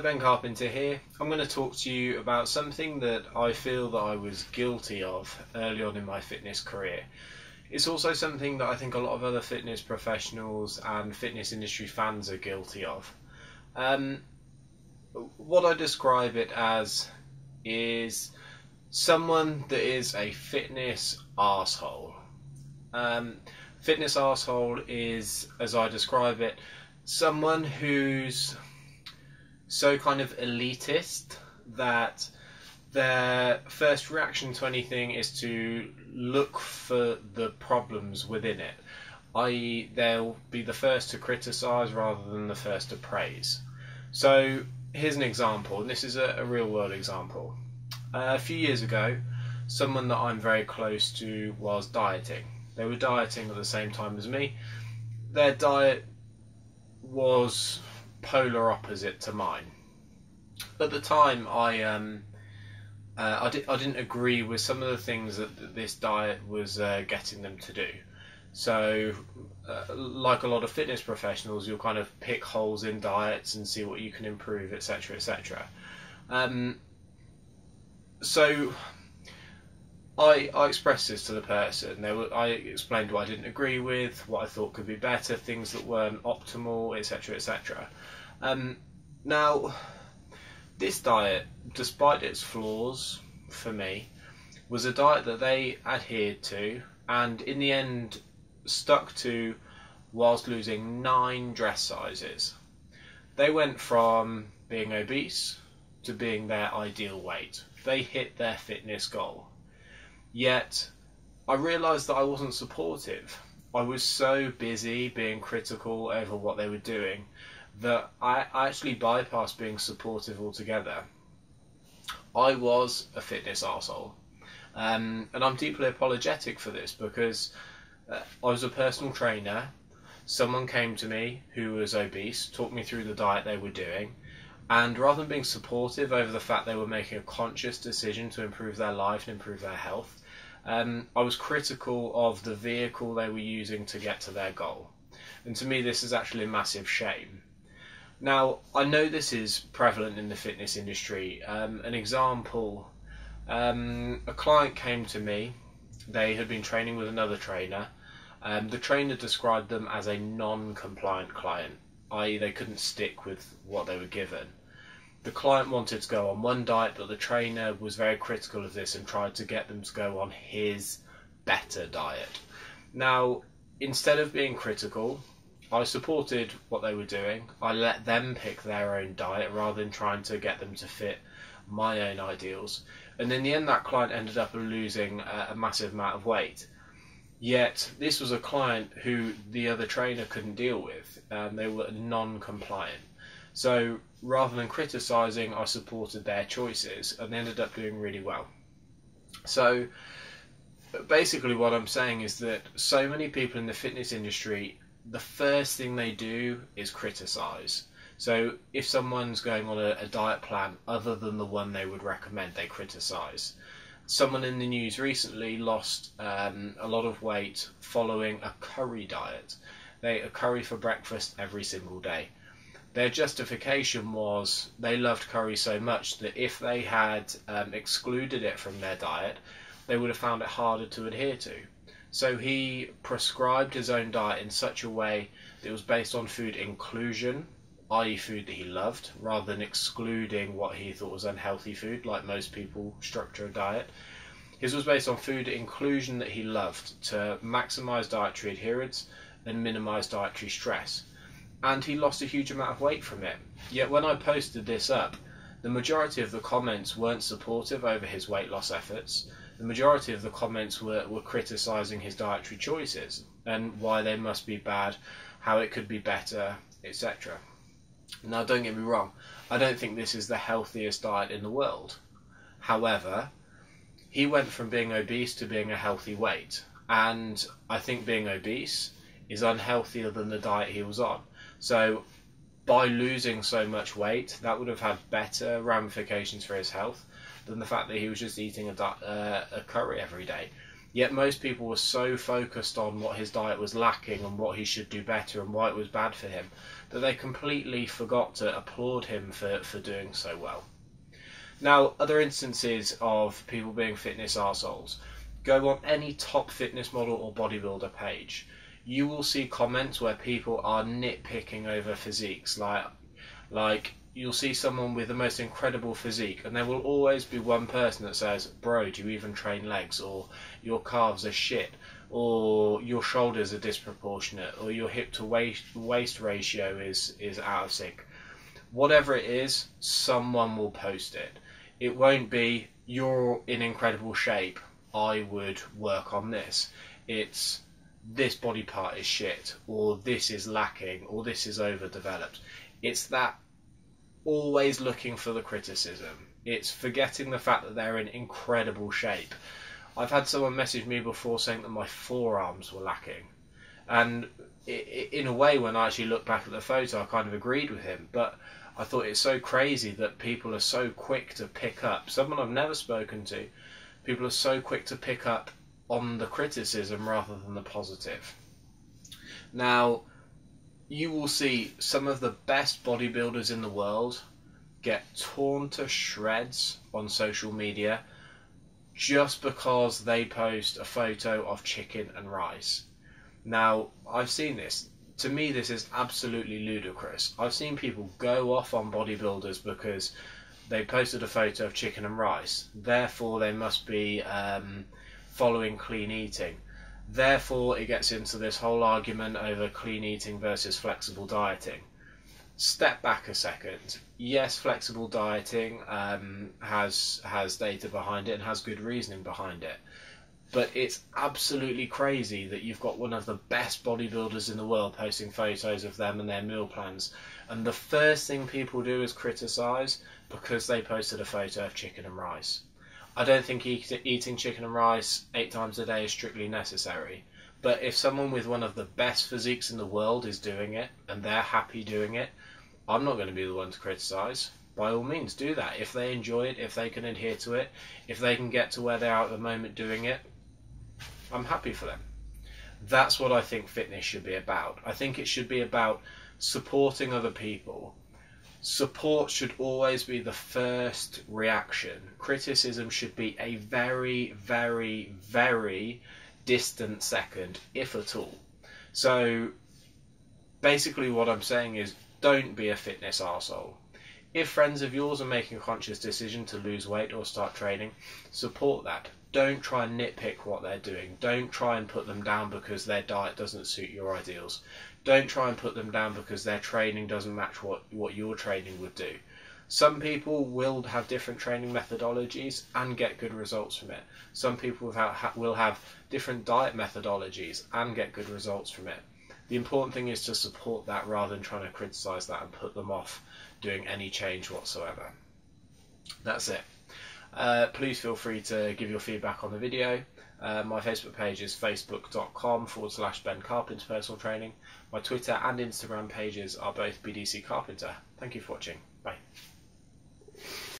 Ben Carpenter here. I'm going to talk to you about something that I feel that I was guilty of early on in my fitness career. It's also something that I think a lot of other fitness professionals and fitness industry fans are guilty of. What I describe it as is someone that is a fitness arsehole. Fitness arsehole is, as I describe it, someone who's so kind of elitist that their first reaction to anything is to look for the problems within it, i.e. they'll be the first to criticise rather than the first to praise. So here's an example, and this is a real world example. A few years ago, someone that I'm very close to was dieting. They were dieting at the same time as me. Their diet was polar opposite to mine. At the time, I didn't agree with some of the things that this diet was getting them to do. So, like a lot of fitness professionals, you'll kind of pick holes in diets and see what you can improve, etc., etc. So, I expressed this to the person. I explained what I didn't agree with, what I thought could be better, things that weren't optimal, etc., etc. Now, this diet, despite its flaws, for me, was a diet that they adhered to and in the end stuck to whilst losing 9 dress sizes. They went from being obese to being their ideal weight. They hit their fitness goal. Yet, I realised that I wasn't supportive. I was so busy being critical over what they were doing that I actually bypassed being supportive altogether. I was a fitness arsehole. And I'm deeply apologetic for this because I was a personal trainer. Someone came to me who was obese, talked me through the diet they were doing, and rather than being supportive over the fact they were making a conscious decision to improve their life and improve their health, I was critical of the vehicle they were using to get to their goal. And to me, this is actually a massive shame. Now, I know this is prevalent in the fitness industry. An example, a client came to me. They had been training with another trainer. The trainer described them as a non-compliant client, i.e. they couldn't stick with what they were given. The client wanted to go on one diet, but the trainer was very critical of this and tried to get them to go on his better diet. Now, instead of being critical, I supported what they were doing. I let them pick their own diet rather than trying to get them to fit my own ideals. And in the end, that client ended up losing a massive amount of weight. Yet, this was a client who the other trainer couldn't deal with. They were non-compliant. So, rather than criticising, I supported their choices and they ended up doing really well. So, basically what I'm saying is that so many people in the fitness industry, the first thing they do is criticise. So if someone's going on a diet plan other than the one they would recommend, they criticise. Someone in the news recently lost a lot of weight following a curry diet. They ate a curry for breakfast every single day. Their justification was they loved curry so much that if they had excluded it from their diet, they would have found it harder to adhere to. So he prescribed his own diet in such a way that it was based on food inclusion, i.e. food that he loved, rather than excluding what he thought was unhealthy food, like most people structure a diet. His was based on food inclusion that he loved to maximise dietary adherence and minimise dietary stress. And he lost a huge amount of weight from it. Yet when I posted this up, the majority of the comments weren't supportive over his weight loss efforts. The majority of the comments were criticising his dietary choices and why they must be bad, how it could be better, etc. Now, don't get me wrong, I don't think this is the healthiest diet in the world. However, he went from being obese to being a healthy weight, and I think being obese is unhealthier than the diet he was on. So by losing so much weight, that would have had better ramifications for his health than the fact that he was just eating a curry every day. Yet most people were so focused on what his diet was lacking and what he should do better and why it was bad for him that they completely forgot to applaud him for doing so well. Now, other instances of people being fitness arseholes, go on any top fitness model or bodybuilder page. You will see comments where people are nitpicking over physiques, like you'll see someone with the most incredible physique and there will always be one person that says, bro, do you even train legs, or your calves are shit, or your shoulders are disproportionate, or your hip to waist ratio is out of sync. Whatever it is, someone will post it. It won't be, you're in incredible shape, I would work on this. It's, this body part is shit, or this is lacking, or this is overdeveloped. It's that always looking for the criticism. It's forgetting the fact that they're in incredible shape. I've had someone message me before saying that my forearms were lacking. And in a way, when I actually look back at the photo, I kind of agreed with him. But I thought it's so crazy that people are so quick to pick up, someone I've never spoken to, people are so quick to pick up on the criticism rather than the positive. Now, you will see some of the best bodybuilders in the world get torn to shreds on social media just because they post a photo of chicken and rice. Now, I've seen this. To me, this is absolutely ludicrous. I've seen people go off on bodybuilders because they posted a photo of chicken and rice. Therefore, they must be following clean eating. Therefore, it gets into this whole argument over clean eating versus flexible dieting. Step back a second. Yes, flexible dieting has data behind it and has good reasoning behind it. But it's absolutely crazy that you've got one of the best bodybuilders in the world posting photos of them and their meal plans, and the first thing people do is criticise because they posted a photo of chicken and rice. I don't think eating chicken and rice 8 times a day is strictly necessary. But if someone with one of the best physiques in the world is doing it, and they're happy doing it, I'm not going to be the one to criticise. By all means, do that. If they enjoy it, if they can adhere to it, if they can get to where they are at the moment doing it, I'm happy for them. That's what I think fitness should be about. I think it should be about supporting other people. Support should always be the first reaction. Criticism should be a very, very, very distant second, if at all. So basically what I'm saying is, don't be a fitness arsehole. If friends of yours are making a conscious decision to lose weight or start training, support that. Don't try and nitpick what they're doing. Don't try and put them down because their diet doesn't suit your ideals. Don't try and put them down because their training doesn't match what your training would do. Some people will have different training methodologies and get good results from it. Some people will have different diet methodologies and get good results from it. The important thing is to support that rather than trying to criticise that and put them off doing any change whatsoever. That's it. Please feel free to give your feedback on the video. My Facebook page is facebook.com/Ben Carpenter Personal Training. My Twitter and Instagram pages are both BDC Carpenter. Thank you for watching. Bye.